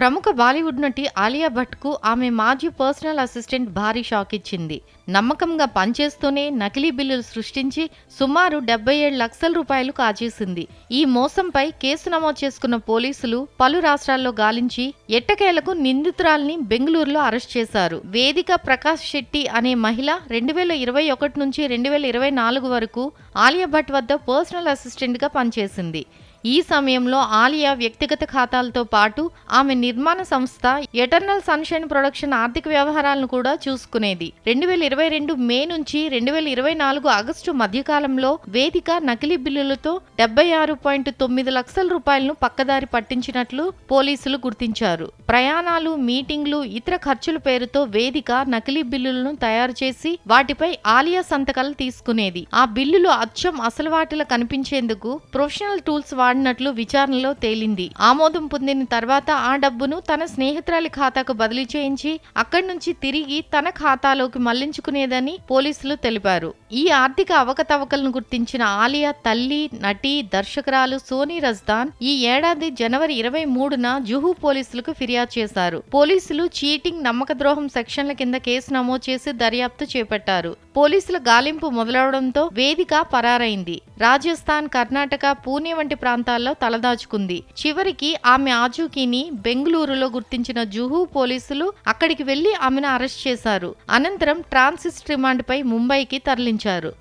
ప్రముఖ బాలీవుడ్ నటి ఆలియా భట్కు ఆమె మాజీ పర్సనల్ అసిస్టెంట్ భారీ షాక్ ఇచ్చింది. నమ్మకంగా పనిచేస్తూనే నకిలీ బిల్లులు సృష్టించి సుమారు 77 లక్షల రూపాయలు కాజేసింది. ఈ మోసంపై కేసు నమోదు చేసుకున్న పోలీసులు పలు రాష్ట్రాల్లో గాలించి ఎట్టకేలకు నిందితురాల్ని బెంగళూరులో అరెస్ట్ చేశారు. వేదిక ప్రకాష్ శెట్టి అనే మహిళ 2021 నుంచి 2024 వరకు ఆలియా భట్ వద్ద పర్సనల్ అసిస్టెంట్ గా పనిచేసింది. ఈ సమయంలో ఆలియా వ్యక్తిగత ఖాతాలతో పాటు ఆమె నిర్మాణ సంస్థ ఎటర్నల్ సన్షైన్ ప్రొడక్షన్ ఆర్థిక వ్యవహారాలను కూడా చూసుకునేది. 2022 మే నుంచి 2024 ఆగస్టు మధ్యకాలంలో వేదిక నకిలీ బిల్లులతో 76.9 లక్షల రూపాయలను పక్కదారి పట్టించినట్లు పోలీసులు గుర్తించారు. ప్రయాణాలు, మీటింగ్లు, ఇతర ఖర్చుల పేరుతో వేదిక నకిలీ బిల్లులను తయారు చేసి వాటిపై ఆలియా సంతకాలు తీసుకునేది. ఆ బిల్లులు అచ్చం అసలు వాటిలా కనిపించేందుకు ప్రొఫెషనల్ టూల్స్ వాడినట్లు విచారణలో తేలింది. ఆమోదం పొందిన తర్వాత ఆ డబ్బును తన స్నేహితురాలి ఖాతాకు బదిలీ చేయించి అక్కడి నుంచి తిరిగి తన ఖాతాలోకి మళ్లించుకునేదని పోలీసులు తెలిపారు. ఈ ఆర్థిక అవకతవకలను గుర్తించిన ఆలియా తల్లి, నటి, దర్శకురాలు సోనీ రజ్దాన్ ఈ ఏడాది జనవరి 23న జుహూ పోలీసులకు ఫిర్యాదు చేశారు. పోలీసులు చీటింగ్, నమ్మకద్రోహం సెక్షన్ల కింద కేసు నమోదు చేసి దర్యాప్తు చేపట్టారు. పోలీసుల గాలింపు మొదలవడంతో వేదిక పరారైంది. రాజస్థాన్, కర్ణాటక, పూణే వంటి ప్రాంతాల్లో తలదాచుకుంది. చివరికి ఆమె ఆచూకీని బెంగళూరులో గుర్తించిన జుహూ పోలీసులు అక్కడికి వెళ్లి ఆమెను అరెస్ట్ చేశారు. అనంతరం ట్రాన్సిట్ రిమాండ్ పై ముంబైకి తరలించారు.